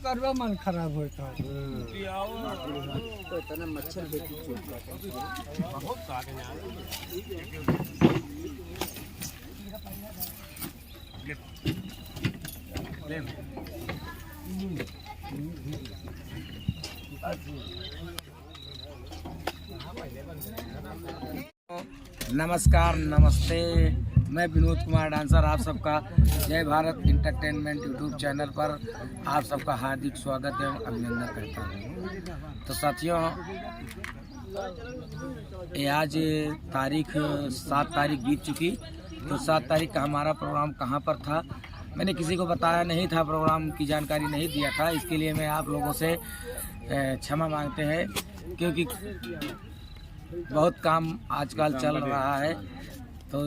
करवा मन खराब होता है। तो इतना मच्छर नमस्कार, नमस्ते। मैं विनोद कुमार डांसर आप सबका जय भारत इंटरटेनमेंट यूट्यूब चैनल पर आप सबका हार्दिक स्वागत एवं अभिनंदन करता हूँ। तो साथियों, ये आज तारीख 7 तारीख बीत चुकी। तो 7 तारीख का हमारा प्रोग्राम कहाँ पर था मैंने किसी को बताया नहीं था, प्रोग्राम की जानकारी नहीं दिया था। इसके लिए मैं आप लोगों से क्षमा मांगते हैं, क्योंकि बहुत काम आजकल चल रहा है तो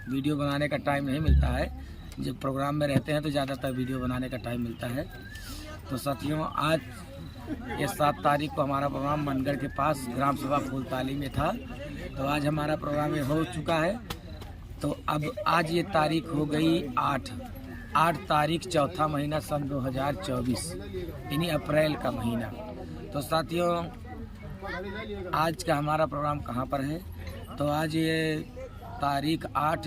वीडियो बनाने का टाइम नहीं मिलता है। जब प्रोग्राम में रहते हैं तो ज़्यादातर वीडियो बनाने का टाइम मिलता है। तो साथियों, आज ये 7 तारीख को हमारा प्रोग्राम मनगढ़ के पास ग्राम सभा फूलताली में था। तो आज हमारा प्रोग्राम ये हो चुका है। तो अब आज ये तारीख हो गई 8 तारीख चौथा महीना सन 2024, यानी अप्रैल का महीना। तो साथियों, आज का हमारा प्रोग्राम कहाँ पर है? तो आज ये तारीख 8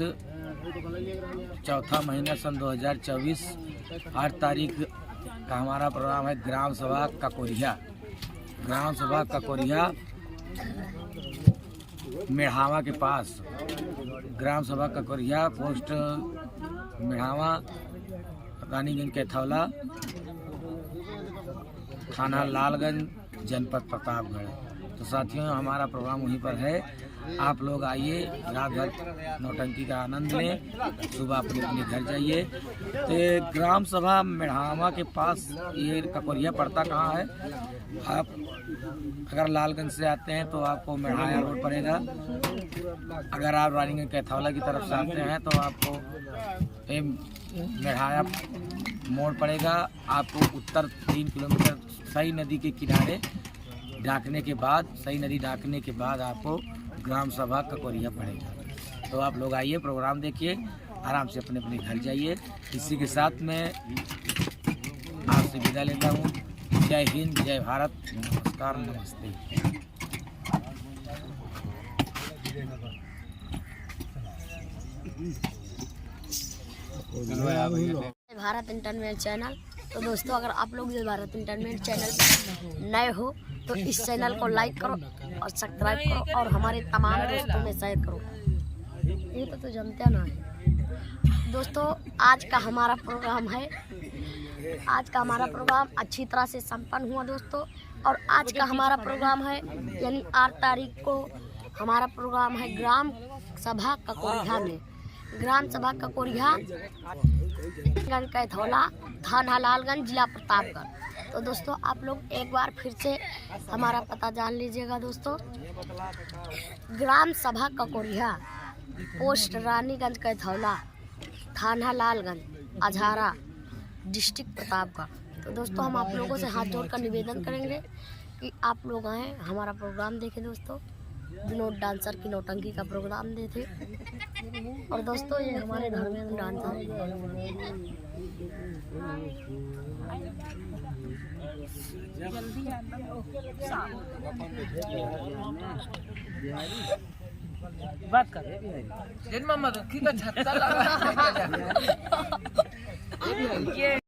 चौथा महीना सन 2024, 8 तारीख का हमारा प्रोग्राम है ग्राम सभा ककोरिया। ग्राम सभा ककोरिया मेढ़ावा के पास। ग्राम सभा ककोरिया, पोस्ट मेढ़ावा, रानीगंज कैथौला, थाना लालगंज, जनपद प्रतापगढ़। तो साथियों, हमारा प्रोग्राम वहीं पर है। आप लोग आइए, रात भर नौटंकी का आनंद लें, सुबह अपने अपने घर जाइए। तो ये ग्राम सभा मेढ़ावा के पास ये ककोरिया पड़ता कहाँ है? आप अगर लालगंज से आते हैं तो आपको मेढ़ाया रोड पड़ेगा। अगर आप रानीगंज कैथौला की तरफ से आते हैं तो आपको मेढ़ाया मोड़ पड़ेगा। आपको उत्तर 3 किलोमीटर सई नदी के किनारे ढाकने के बाद, सई नदी ढाकने के बाद आपको ग्राम सभा ककोरिया पड़ेगा। तो आप लोग आइए, प्रोग्राम देखिए, आराम से अपने अपने घर जाइए। इसी के साथ मैं आपसे विदा लेता हूँ। जय हिंद, जय भारत, नमस्कार, नमस्ते। Bharat internet channel. तो दोस्तों, अगर आप लोग जय भारत इंटरनेट चैनल पर नए हो तो इस चैनल को लाइक करो और सब्सक्राइब करो और हमारे तमाम दोस्तों में शेयर करो। ये तो जानते ना है दोस्तों। आज का हमारा प्रोग्राम अच्छी तरह से संपन्न हुआ दोस्तों। और आज का हमारा प्रोग्राम है, यानी 8 तारीख को हमारा प्रोग्राम है ग्राम सभा ककोरिया में। ग्राम सभा ककोरिया, कैथौला, थाना लालगंज, जिला प्रतापगढ़। तो दोस्तों, आप लोग एक बार फिर से हमारा पता जान लीजिएगा दोस्तों। ग्राम सभा ककोरिया, पोस्ट रानीगंज कैथौला, थाना लालगंज, अझारा, डिस्ट्रिक्ट प्रतापगढ़। तो दोस्तों, हम आप लोगों से हाथ जोड़कर निवेदन करेंगे कि आप लोग आएँ, हमारा प्रोग्राम देखें दोस्तों। विनोद डांसर की नौटंकी का प्रोग्राम देते। और दोस्तों, ये हमारे घर में डांसर बात कर